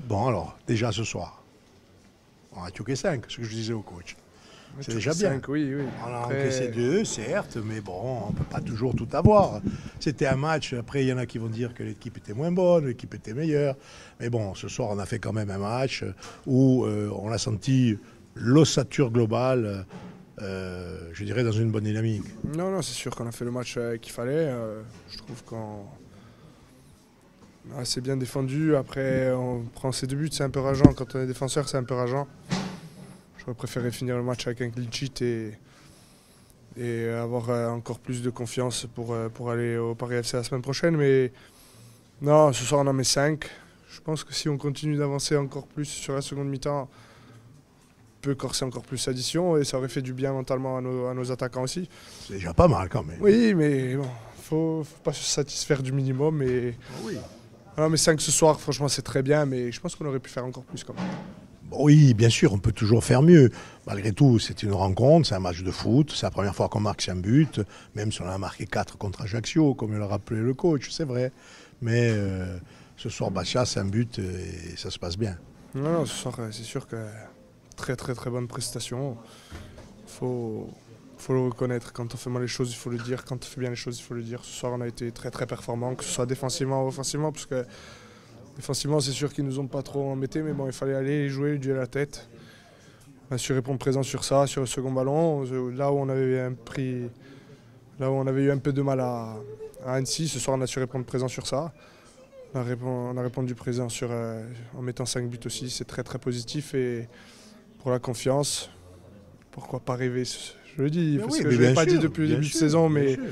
Bon, alors, déjà ce soir, on a tué 5, ce que je disais au coach. C'est déjà bien. 5, oui, oui. On a Après, encaissé 2, certes, mais bon, on ne peut pas toujours tout avoir. C'était un match, après il y en a qui vont dire que l'équipe était moins bonne, l'équipe était meilleure. Mais bon, ce soir on a fait quand même un match où on a senti l'ossature globale, je dirais, dans une bonne dynamique. non, c'est sûr qu'on a fait le match qu'il fallait. Je trouve qu'on a assez bien défendu. Après, on prend ses 2 buts, c'est un peu rageant. Quand on est défenseur, c'est un peu rageant. J'aurais préféré finir le match avec un clean sheet et avoir encore plus de confiance pour aller au Paris FC la semaine prochaine. Mais non, ce soir on en met 5. Je pense que si on continue d'avancer encore plus sur la seconde mi-temps, on peut corser encore plus l'addition et ça aurait fait du bien mentalement à nos attaquants aussi. C'est déjà pas mal quand même. Oui, mais bon, faut pas se satisfaire du minimum. Oui. Non, mais 5 ce soir, franchement, c'est très bien, mais je pense qu'on aurait pu faire encore plus quand même. Oui, bien sûr, on peut toujours faire mieux. Malgré tout, c'est une rencontre, c'est un match de foot, c'est la première fois qu'on marque 5 buts, même si on a marqué 4 contre Ajaccio, comme l'a rappelé le coach, c'est vrai. Mais ce soir, Bastia, 5 buts et ça se passe bien. Non, ce soir, c'est sûr que très très très bonne prestation. Faut le reconnaître. Quand on fait mal les choses, il faut le dire. Quand on fait bien les choses, il faut le dire. Ce soir, on a été très très performants, que ce soit défensivement ou offensivement, parce que défensivement, c'est sûr qu'ils nous ont pas trop embêtés, mais bon, il fallait aller jouer, duel à la tête. On a su répondre présent sur ça, sur le second ballon. Là où on avait eu un peu de mal à Annecy, ce soir, on a su répondre présent sur ça. On a répondu présent en mettant 5 buts aussi. C'est très très positif et pour la confiance, pourquoi pas rêver. Je le dis, parce que je ne l'ai pas dit depuis le début de saison, mais vous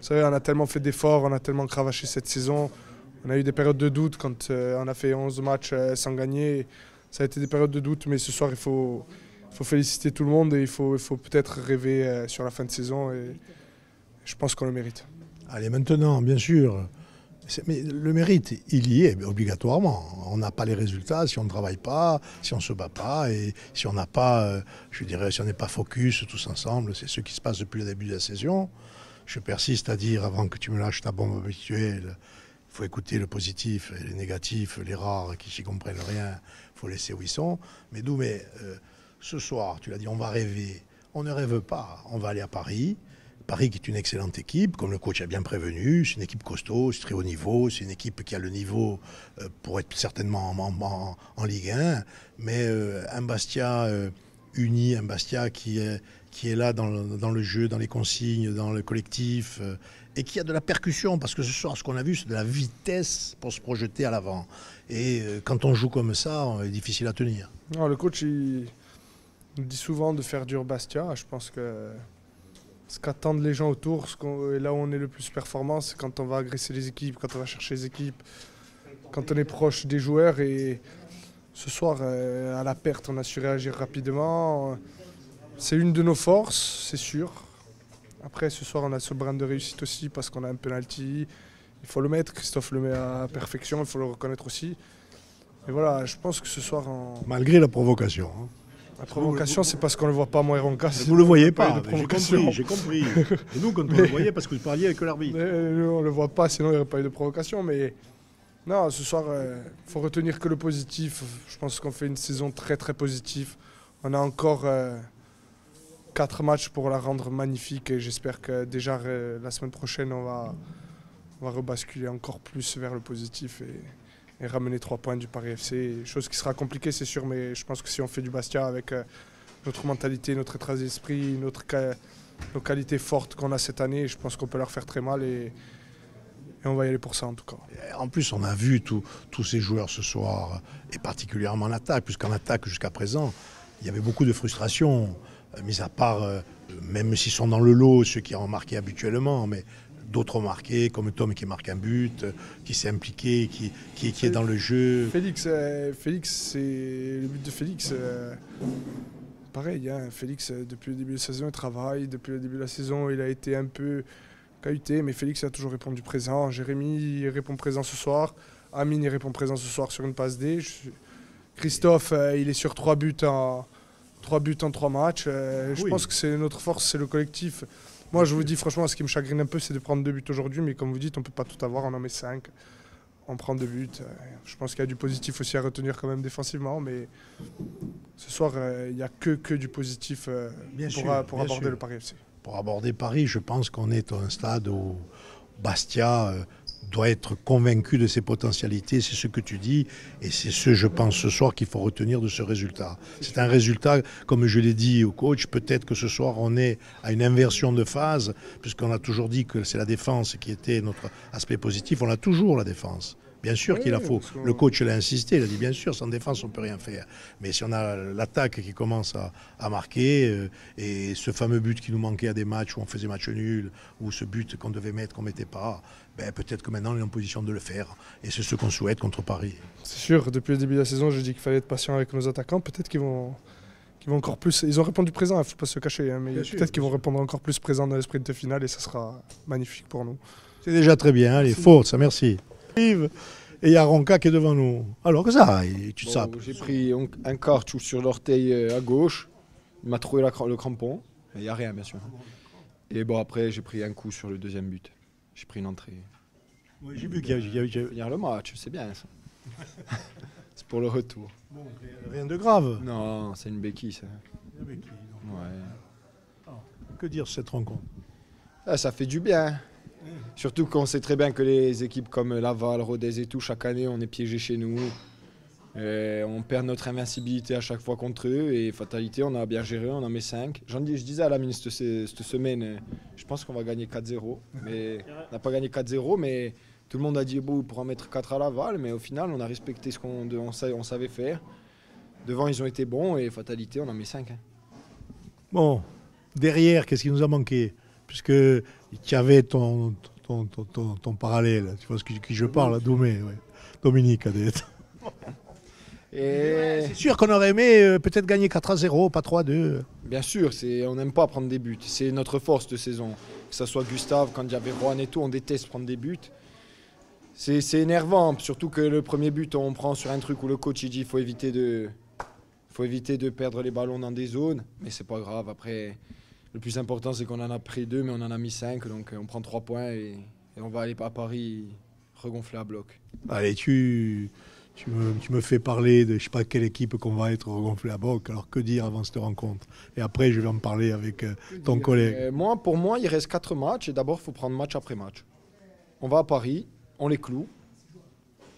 savez, on a tellement fait d'efforts, on a tellement cravaché cette saison. On a eu des périodes de doute quand on a fait 11 matchs sans gagner. Ça a été des périodes de doute, mais ce soir, il faut féliciter tout le monde et il faut peut-être rêver sur la fin de saison et je pense qu'on le mérite. Allez, maintenant, bien sûr, mais le mérite, il y est obligatoirement. On n'a pas les résultats si on ne travaille pas, si on ne se bat pas et si on n'a pas, je dirais, si on n'est pas focus tous ensemble. C'est ce qui se passe depuis le début de la saison. Je persiste à dire, avant que tu me lâches ta bombe habituelle, il faut écouter le positif et les négatifs, les rares qui n'y comprennent rien, il faut laisser où ils sont. Mais ce soir, tu l'as dit, on va rêver. On ne rêve pas, on va aller à Paris. Paris qui est une excellente équipe, comme le coach a bien prévenu, c'est une équipe costaud, c'est très haut niveau, c'est une équipe qui a le niveau pour être certainement en Ligue 1, mais un Bastia uni, un Bastia qui est là dans le jeu, dans les consignes, dans le collectif, et qui a de la percussion, parce que ce soir, ce qu'on a vu, c'est de la vitesse pour se projeter à l'avant. Et quand on joue comme ça, c'est difficile à tenir. Non, le coach, il nous dit souvent de faire dur Bastia. Je pense que ce qu'attendent les gens autour, et là où on est le plus performant, c'est quand on va agresser les équipes, quand on va chercher les équipes, quand on est proche des joueurs. Et ce soir, à la perte, on a su réagir rapidement. C'est une de nos forces, c'est sûr. Après, ce soir, on a ce brin de réussite aussi parce qu'on a un penalty. Il faut le mettre, Christophe le met à perfection, il faut le reconnaître aussi. Et voilà, je pense que ce soir... Malgré la provocation. Hein. La provocation, c'est parce qu'on ne le voit pas, moi et Ronca. Vous ne le voyez pas, j'ai compris. Et nous, quand on le voyait, parce que vous parliez avec l'arbitre. On ne le voit pas, sinon il n'y aurait pas eu de provocation. Mais non, ce soir, il faut retenir que le positif. Je pense qu'on fait une saison très très positive. On a encore 4 matchs pour la rendre magnifique. Et j'espère que déjà la semaine prochaine, on va rebasculer encore plus vers le positif. Et ramener 3 points du Paris FC. Chose qui sera compliquée, c'est sûr, mais je pense que si on fait du Bastia avec notre mentalité, notre état d'esprit, nos qualités fortes qu'on a cette année, je pense qu'on peut leur faire très mal et on va y aller pour ça en tout cas. En plus, on a vu tous ces joueurs ce soir, et particulièrement en attaque, puisqu'en attaque jusqu'à présent, il y avait beaucoup de frustration, mis à part, même s'ils sont dans le lot, ceux qui ont marqué habituellement, mais d'autres ont marqué, comme Tom qui marque un but, qui s'est impliqué, qui est dans le jeu. Félix, c'est le but de Félix. Pareil, hein, Félix, depuis le début de la saison, il travaille. Depuis le début de la saison, il a été un peu cahuté, mais Félix a toujours répondu présent. Jérémy, il répond présent ce soir. Amine, il répond présent ce soir sur une passe D. Christophe, il est sur 3 buts en 3 matchs. Je pense que c'est notre force, c'est le collectif. Moi, je vous dis franchement, ce qui me chagrine un peu, c'est de prendre 2 buts aujourd'hui, mais comme vous dites, on ne peut pas tout avoir, on en met 5. on prend 2 buts. Je pense qu'il y a du positif aussi à retenir quand même défensivement, mais ce soir, il n'y a que du positif pour aborder le Paris FC. Pour aborder Paris, je pense qu'on est à un stade où Bastia doit être convaincu de ses potentialités, c'est ce que tu dis, et c'est ce, je pense, ce soir qu'il faut retenir de ce résultat. C'est un résultat, comme je l'ai dit au coach, peut-être que ce soir on est à une inversion de phase, puisqu'on a toujours dit que c'est la défense qui était notre aspect positif, on a toujours la défense. Bien sûr qu'il la faut. Le coach l'a insisté, il a dit bien sûr, sans défense on ne peut rien faire. Mais si on a l'attaque qui commence à marquer, et ce fameux but qui nous manquait à des matchs où on faisait match nul, ou ce but qu'on devait mettre, qu'on ne mettait pas, ben peut-être que maintenant on est en position de le faire. Et c'est ce qu'on souhaite contre Paris. C'est sûr, depuis le début de la saison, je dis qu'il fallait être patient avec nos attaquants. Peut-être qu'ils vont encore plus. Ils ont répondu présent, il ne faut pas se cacher, hein, mais peut-être qu'ils vont répondre encore plus présent dans l'esprit de finale et ça sera magnifique pour nous. C'est déjà très bien, allez, force, merci. Et il y a Ronca qui est devant nous. Alors que ça, tu sapes. J'ai pris un cartouche sur l'orteil à gauche. Il m'a trouvé le crampon. Il n'y a rien, bien sûr. Et bon, après, j'ai pris un coup sur le deuxième but. J'ai pris une entrée. Oui, j'ai vu qu'il y a... Finir le match, c'est bien ça. C'est pour le retour. Bon, rien de grave. Non, c'est une béquille, ça. Une béquille, donc. Ouais. Alors, que dire sur cette rencontre? Ah, ça fait du bien. Surtout qu'on sait très bien que les équipes comme Laval, Rodez et tout, chaque année, on est piégé chez nous. On perd notre invincibilité à chaque fois contre eux. Et fatalité, on a bien géré, on en met 5. Je disais à la ministre cette semaine, je pense qu'on va gagner 4-0. Mais on n'a pas gagné 4-0, mais tout le monde a dit bon, pour en mettre 4 à Laval. Mais au final, on a respecté ce qu'on savait faire. Devant, ils ont été bons et fatalité, on en met 5. Hein. Bon, derrière, qu'est-ce qui nous a manqué? Puisque tu avais ton parallèle, tu vois ce qui je parle, Domé, ouais. Dominique Adette. Et... C'est sûr qu'on aurait aimé peut-être gagner 4-0, pas 3-2. Bien sûr, on n'aime pas prendre des buts. C'est notre force de saison. Que ce soit Gustave, quand il y avait Rohan et tout, on déteste prendre des buts. C'est énervant, surtout que le premier but, on prend sur un truc où le coach il dit qu'il faut éviter de perdre les ballons dans des zones. Mais c'est pas grave, après... Le plus important, c'est qu'on en a pris 2, mais on en a mis 5. Donc on prend 3 points et on va aller à Paris regonfler à bloc. Allez, tu me fais parler de je ne sais pas quelle équipe qu'on va être regonflé à bloc. Alors que dire avant cette rencontre? Et après, je vais en parler avec ton collègue. Pour moi, il reste 4 matchs. Et d'abord, il faut prendre match après match. On va à Paris, on les cloue.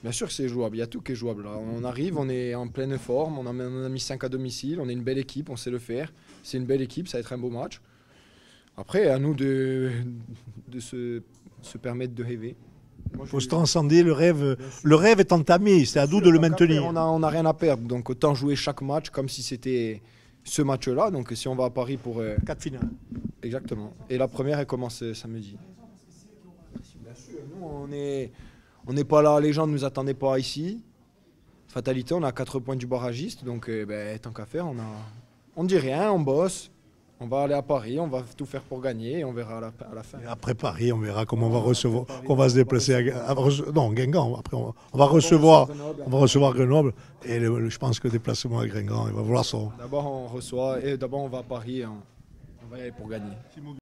Bien sûr que c'est jouable, il y a tout qui est jouable. Là. On arrive, on est en pleine forme, on a mis 5 à domicile, on est une belle équipe, on sait le faire. C'est une belle équipe, ça va être un beau match. Après, à nous de se permettre de rêver. Il faut se transcender, le rêve est entamé, c'est à nous de le maintenir. On n'a rien à perdre, donc autant jouer chaque match comme si c'était ce match-là. Donc si on va à Paris pour... 4 finales. Exactement. Et la première, elle commence samedi. Bien sûr, nous, on n'est pas là, les gens ne nous attendaient pas ici. Fatalité, on a 4 points du barragiste, donc tant qu'à faire, on ne dit rien, on bosse. On va aller à Paris, on va tout faire pour gagner et on verra à la fin. Et après Paris, on verra comment on va recevoir, qu'on va se déplacer non, Guingamp. Après, on va recevoir Grenoble. Et je pense que le déplacement à Guingamp, il va vouloir son. D'abord, on reçoit et d'abord, on va à Paris et on va y aller pour gagner.